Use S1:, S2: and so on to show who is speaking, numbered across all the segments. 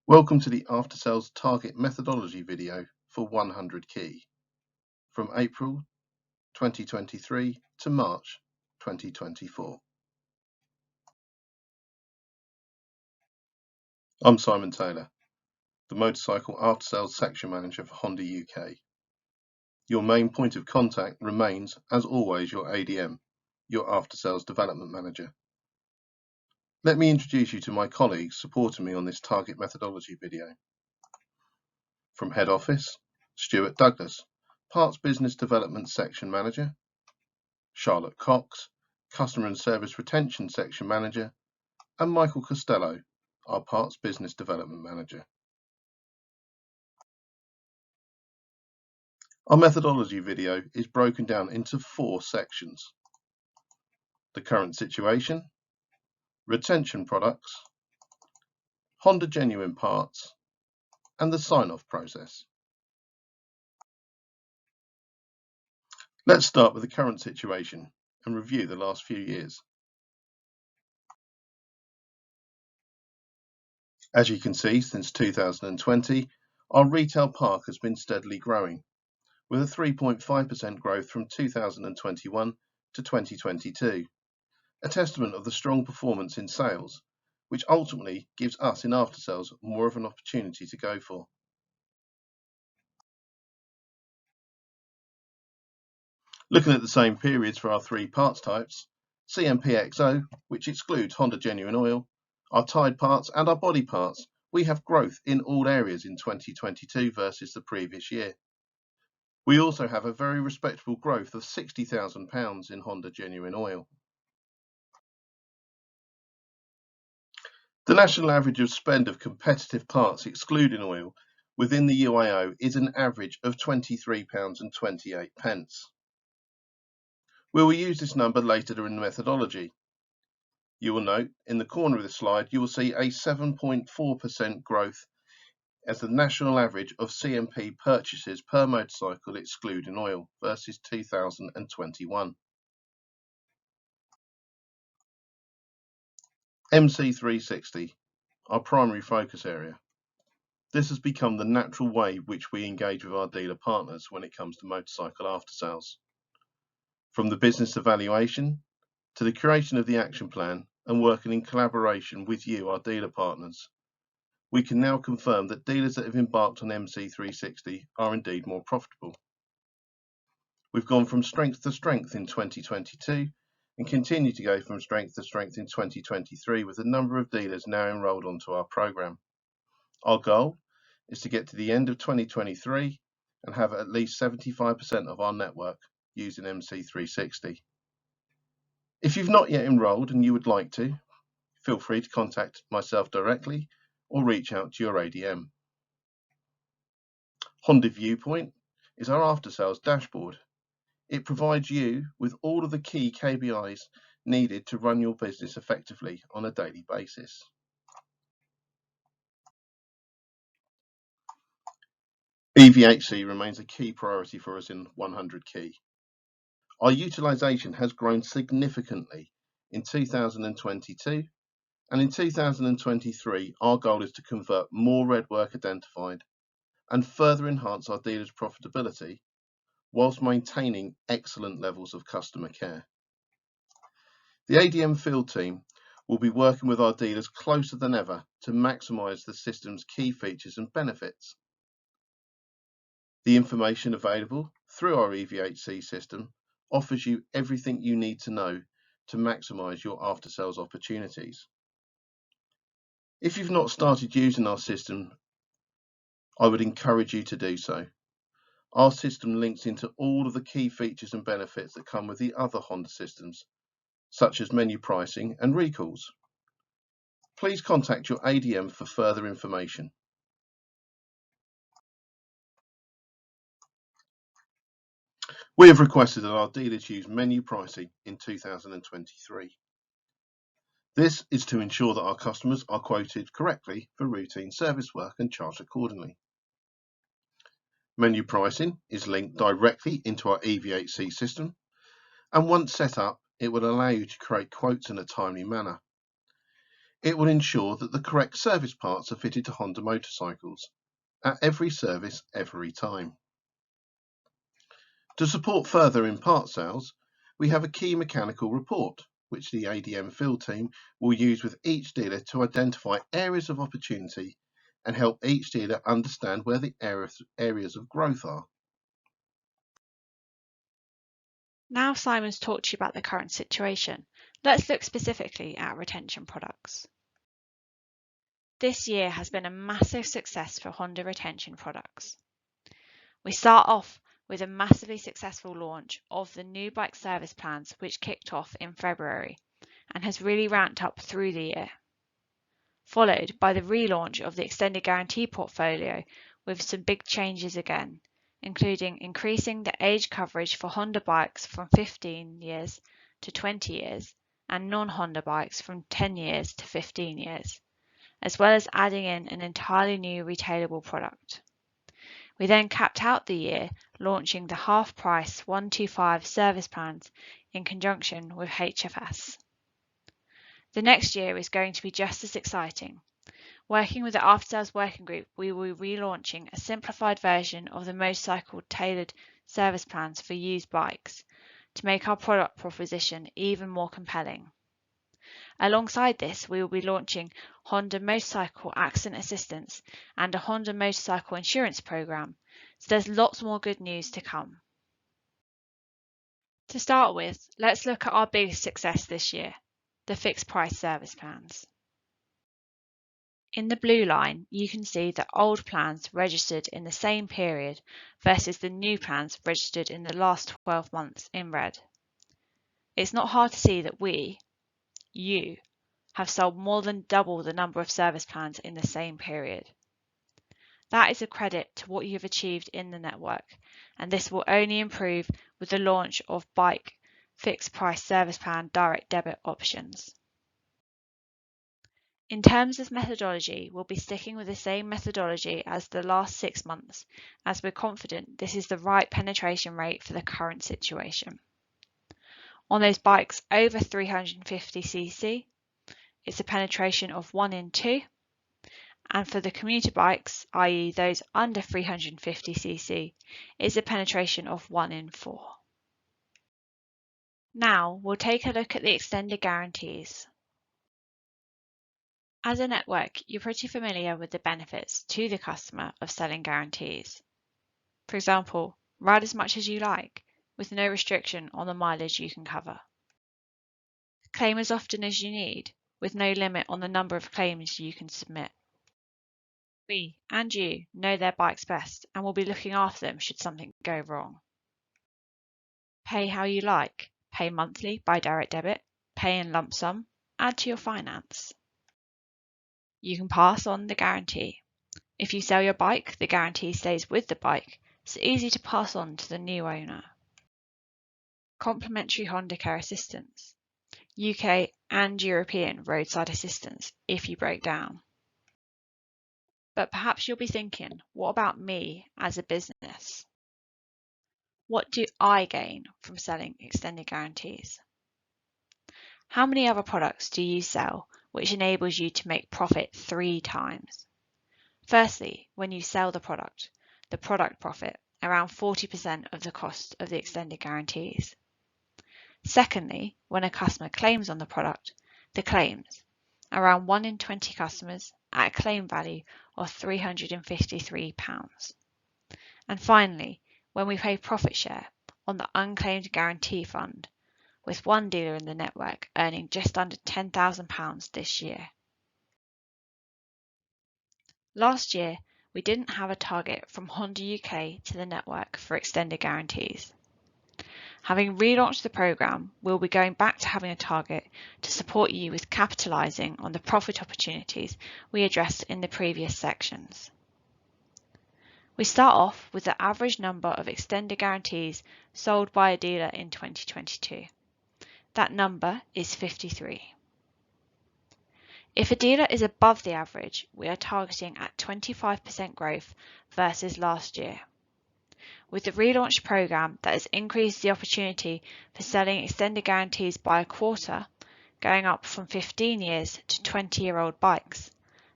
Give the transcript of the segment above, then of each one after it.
S1: Welcome to the After Sales Target Methodology video for 100 Key from April 2023 to March 2024. I'm Simon Taylor, the Motorcycle After Sales Section Manager for Honda UK. Your main point of contact remains, as always, your ADM, your After Sales Development Manager. Let me introduce you to my colleagues supporting me on this Target Methodology video. From Head Office, Stuart Douglas, Parts Business Development Section Manager, Charlotte Cox, Customer and Service Retention Section Manager, and Michael Costello, our Parts Business Development Manager. Our methodology video is broken down into 4 sections: the current situation, retention products, Honda Genuine Parts, and the sign-off process. Let's start with the current situation and review the last few years. As you can see, since 2020, our retail park has been steadily growing, with a 3.5% growth from 2021 to 2022, a testament of the strong performance in sales, which ultimately gives us in after sales more of an opportunity to go for. Looking at the same periods for our 3 parts types, CMPXO, which excludes Honda Genuine Oil, our Tide parts and our body parts, we have growth in all areas in 2022 versus the previous year. We also have a very respectable growth of £60,000 in Honda Genuine Oil. The national average of spend of competitive parts excluding oil within the UIO is an average of £23.28. We will use this number later in the methodology. You will note in the corner of the slide you will see a 7.4% growth as the national average of CMP purchases per motorcycle excluding oil versus 2021. MC360, our primary focus area. This has become the natural way which we engage with our dealer partners when it comes to motorcycle after sales. From the business evaluation to the creation of the action plan and working in collaboration with you, our dealer partners, we can now confirm that dealers that have embarked on MC360 are indeed more profitable. We've gone from strength to strength in 2022 and continue to go from strength to strength in 2023 with a number of dealers now enrolled onto our program. Our goal is to get to the end of 2023 and have at least 75% of our network using MC360. If you've not yet enrolled and you would like to, feel free to contact myself directly or reach out to your ADM. Honda Viewpoint is our after sales dashboard. It provides you with all of the key KPIs needed to run your business effectively on a daily basis. EVHC remains a key priority for us in 100 Key. Our utilisation has grown significantly in 2022, and in 2023 our goal is to convert more red work identified and further enhance our dealers' profitability whilst maintaining excellent levels of customer care. The ADM field team will be working with our dealers closer than ever to maximise the system's key features and benefits. The information available through our EVHC system offers you everything you need to know to maximise your after sales opportunities. If you've not started using our system, I would encourage you to do so. Our system links into all of the key features and benefits that come with the other Honda systems, such as menu pricing and recalls. Please contact your ADM for further information. We have requested that our dealers use menu pricing in 2023. This is to ensure that our customers are quoted correctly for routine service work and charged accordingly. Menu pricing is linked directly into our EVHC system, and once set up, it will allow you to create quotes in a timely manner. It will ensure that the correct service parts are fitted to Honda motorcycles at every service every time. To support further in part sales, we have a key mechanical report, which the ADM field team will use with each dealer to identify areas of opportunity and help each dealer understand where the areas of growth are.
S2: Now Simon's talked to you about the current situation, let's look specifically at retention products. This year has been a massive success for Honda retention products. We start off with a massively successful launch of the new bike service plans, which kicked off in February and has really ramped up through the year, followed by the relaunch of the extended guarantee portfolio with some big changes again, including increasing the age coverage for Honda bikes from 15 years to 20 years and non-Honda bikes from 10 years to 15 years, as well as adding in an entirely new retailable product. We then capped out the year launching the half-price 125 service plans in conjunction with HFS. The next year is going to be just as exciting. Working with the After Sales Working Group, we will be relaunching a simplified version of the motorcycle tailored service plans for used bikes to make our product proposition even more compelling. Alongside this, we will be launching Honda Motorcycle Accident Assistance and a Honda Motorcycle Insurance Program, so there's lots more good news to come. To start with, let's look at our biggest success this year, the fixed price service plans. In the blue line, you can see the old plans registered in the same period versus the new plans registered in the last 12 months in red. It's not hard to see that you have sold more than double the number of service plans in the same period. That is a credit to what you have achieved in the network, and this will only improve with the launch of bike fixed price service plan direct debit options. In terms of methodology, we'll be sticking with the same methodology as the last 6 months, as we're confident this is the right penetration rate for the current situation. On those bikes over 350cc, it's a penetration of 1 in 2, and for the commuter bikes, i.e. those under 350cc, it's a penetration of 1 in 4. Now we'll take a look at the extended guarantees. As a network, you're pretty familiar with the benefits to the customer of selling guarantees. For example, ride as much as you like, with no restriction on the mileage you can cover. Claim as often as you need, with no limit on the number of claims you can submit. We and you know their bikes best and will be looking after them should something go wrong. Pay how you like, pay monthly by direct debit, pay in lump sum, add to your finance. You can pass on the guarantee. If you sell your bike, the guarantee stays with the bike, so easy to pass on to the new owner. Complimentary Honda Care assistance. UK and European roadside assistance if you break down. But perhaps you'll be thinking, what about me as a business? What do I gain from selling extended guarantees? How many other products do you sell which enables you to make profit 3 times? Firstly, when you sell the product profit, around 40% of the cost of the extended guarantees. Secondly, when a customer claims on the product, the claims, around 1 in 20 customers at a claim value of £353. And finally, when we pay profit share on the unclaimed guarantee fund, with one dealer in the network earning just under £10,000 this year. Last year, we didn't have a target from Honda UK to the network for extended guarantees. Having relaunched the programme, we'll be going back to having a target to support you with capitalising on the profit opportunities we addressed in the previous sections. We start off with the average number of extended guarantees sold by a dealer in 2022. That number is 53. If a dealer is above the average, we are targeting at 25% growth versus last year. With the relaunched programme that has increased the opportunity for selling extended guarantees by a quarter, going up from 15 years to 20-year-old bikes.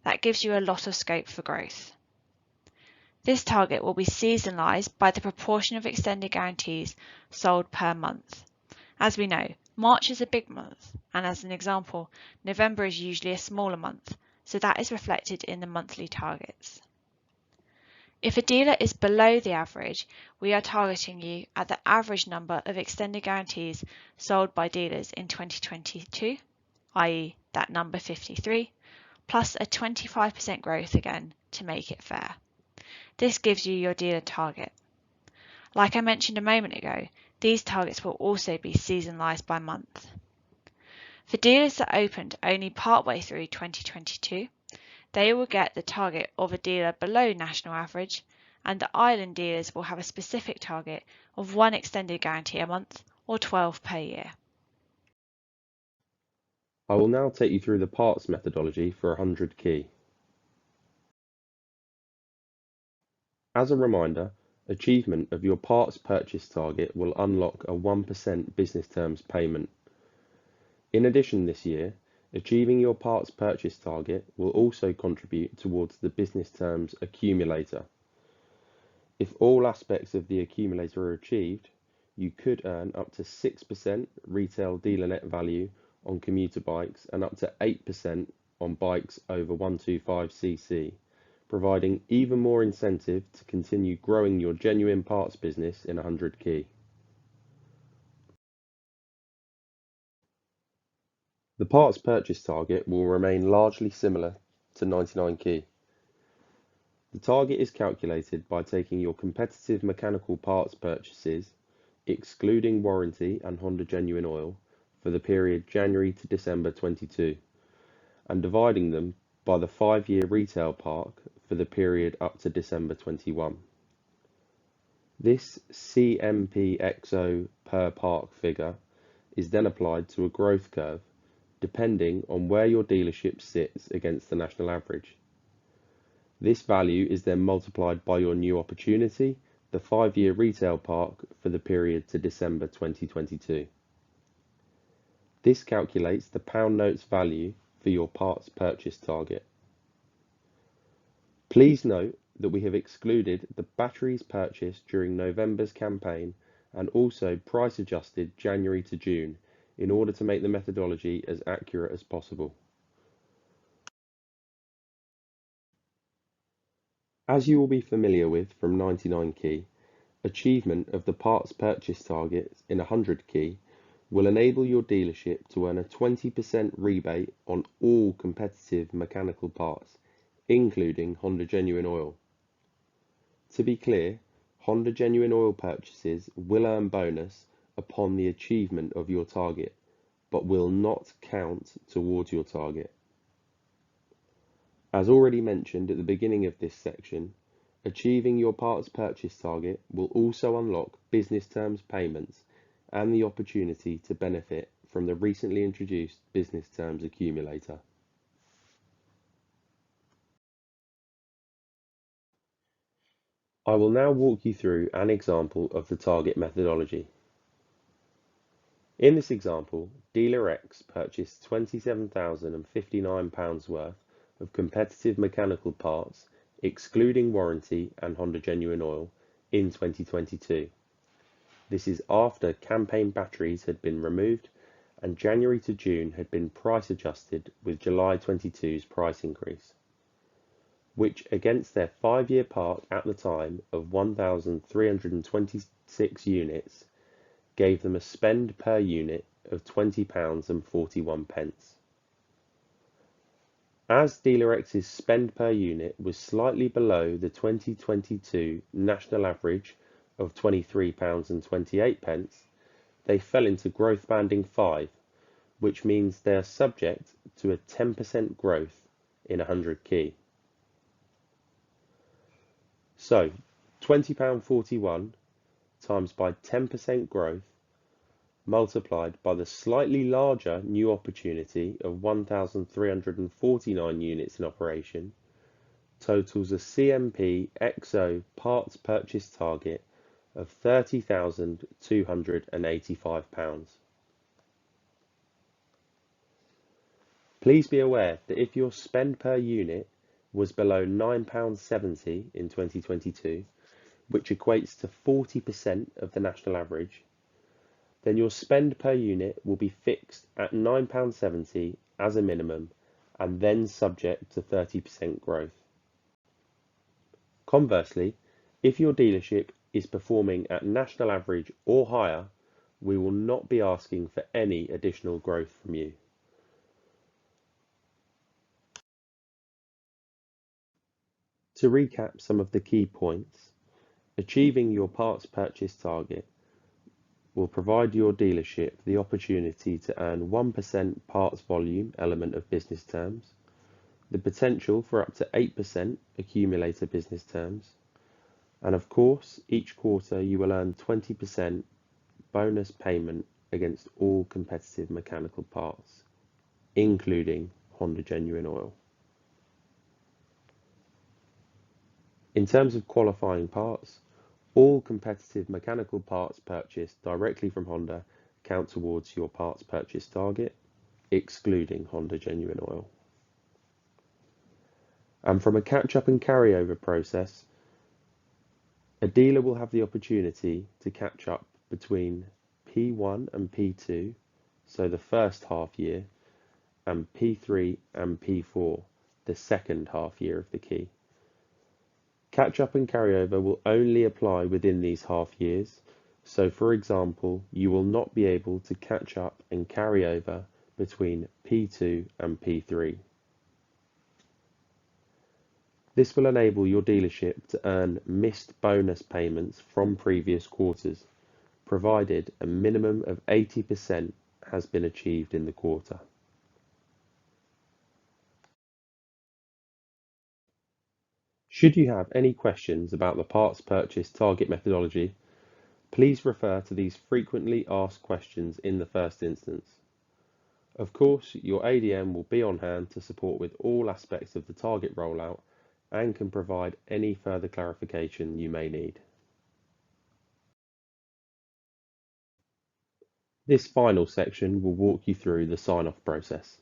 S2: That gives you a lot of scope for growth. This target will be seasonalised by the proportion of extended guarantees sold per month. As we know, March is a big month, and as an example, November is usually a smaller month, so that is reflected in the monthly targets. If a dealer is below the average, we are targeting you at the average number of extended guarantees sold by dealers in 2022, i.e. that number 53, plus a 25% growth again to make it fair. This gives you your dealer target. Like I mentioned a moment ago, these targets will also be seasonalised by month. For dealers that opened only partway through 2022, they will get the target of a dealer below national average, and the island dealers will have a specific target of 1 extended guarantee a month or 12 per year.
S3: I will now take you through the parts methodology for 100 key. As a reminder, achievement of your parts purchase target will unlock a 1% business terms payment. In addition this year, achieving your parts purchase target will also contribute towards the business terms accumulator. If all aspects of the accumulator are achieved, you could earn up to 6% retail dealer net value on commuter bikes and up to 8% on bikes over 125cc, providing even more incentive to continue growing your genuine parts business in 100 key. The parts purchase target will remain largely similar to 99 key. The target is calculated by taking your competitive mechanical parts purchases, excluding warranty and Honda Genuine Oil, for the period January to December 22, and dividing them by the 5-year retail park for the period up to December 21. This CMPXO per park figure is then applied to a growth curve, depending on where your dealership sits against the national average. This value is then multiplied by your new opportunity, the 5-year retail park for the period to December 2022. This calculates the pound notes value for your parts purchase target. Please note that we have excluded the batteries purchased during November's campaign and also price adjusted January to June in order to make the methodology as accurate as possible. As you will be familiar with from 99 key, achievement of the parts purchase targets in 100 key will enable your dealership to earn a 20% rebate on all competitive mechanical parts, including Honda Genuine Oil. To be clear, Honda Genuine Oil purchases will earn bonus upon the achievement of your target, but will not count towards your target. As already mentioned at the beginning of this section, achieving your parts purchase target will also unlock business terms payments and the opportunity to benefit from the recently introduced business terms accumulator. I will now walk you through an example of the target methodology. In this example, Dealer X purchased £27,059 worth of competitive mechanical parts, excluding warranty and Honda Genuine Oil, in 2022. This is after campaign batteries had been removed and January to June had been price adjusted with July 22's price increase, which against their 5-year park at the time of 1,326 units gave them a spend per unit of £20.41. As Dealer X's spend per unit was slightly below the 2022 national average of £23.28, they fell into growth banding 5, which means they are subject to a 10% growth in 100 key. So £20.41 times by 10% growth multiplied by the slightly larger new opportunity of 1,349 units in operation totals a CMP XO parts purchase target of £30,285. Please be aware that if your spend per unit was below £9.70 in 2022, which equates to 40% of the national average, then your spend per unit will be fixed at £9.70 as a minimum and then subject to 30% growth. Conversely, if your dealership is performing at national average or higher, we will not be asking for any additional growth from you. To recap some of the key points, achieving your parts purchase target will provide your dealership the opportunity to earn 1% parts volume element of business terms, the potential for up to 8% accumulator business terms, and of course, each quarter you will earn 20% bonus payment against all competitive mechanical parts, including Honda Genuine Oil. In terms of qualifying parts, all competitive mechanical parts purchased directly from Honda count towards your parts purchase target, excluding Honda Genuine Oil. And from a catch-up and carryover process, a dealer will have the opportunity to catch up between P1 and P2, so the first half year, and P3 and P4, the second half year of the key. Catch-up and carryover will only apply within these half years, so for example, you will not be able to catch up and carry over between P2 and P3. This will enable your dealership to earn missed bonus payments from previous quarters, provided a minimum of 80% has been achieved in the quarter. Should you have any questions about the parts purchase target methodology, please refer to these frequently asked questions in the first instance. Of course, your ADM will be on hand to support with all aspects of the target rollout and can provide any further clarification you may need. This final section will walk you through the sign-off process.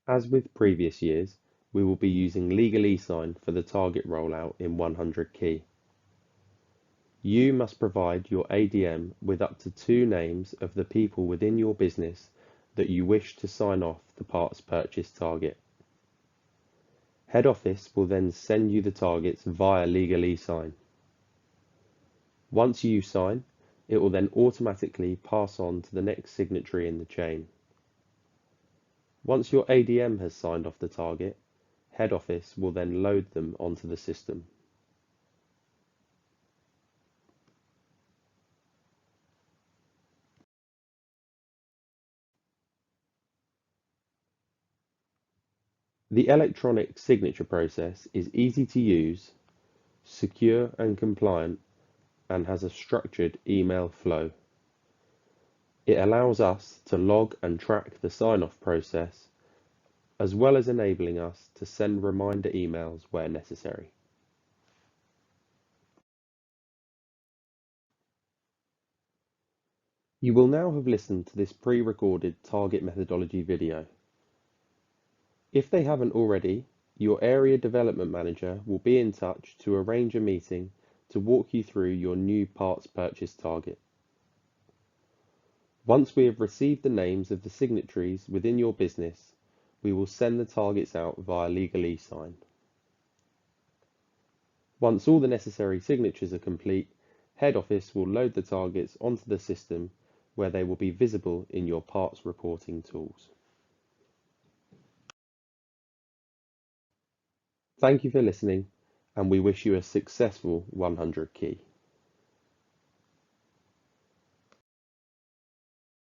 S3: As with previous years, we will be using Legal eSign for the target rollout in 100 key. You must provide your ADM with up to 2 names of the people within your business that you wish to sign off the parts purchase target. Head office will then send you the targets via Legal eSign. Once you sign, it will then automatically pass on to the next signatory in the chain. Once your ADM has signed off the target, head office will then load them onto the system. The electronic signature process is easy to use, secure and compliant, and has a structured email flow. It allows us to log and track the sign-off process, as well as enabling us to send reminder emails where necessary. You will now have listened to this pre-recorded target methodology video. If they haven't already, your area development manager will be in touch to arrange a meeting to walk you through your new parts purchase target. Once we have received the names of the signatories within your business, we will send the targets out via Legal eSign. Once all the necessary signatures are complete, head office will load the targets onto the system where they will be visible in your parts reporting tools. Thank you for listening, and we wish you a successful 100 key.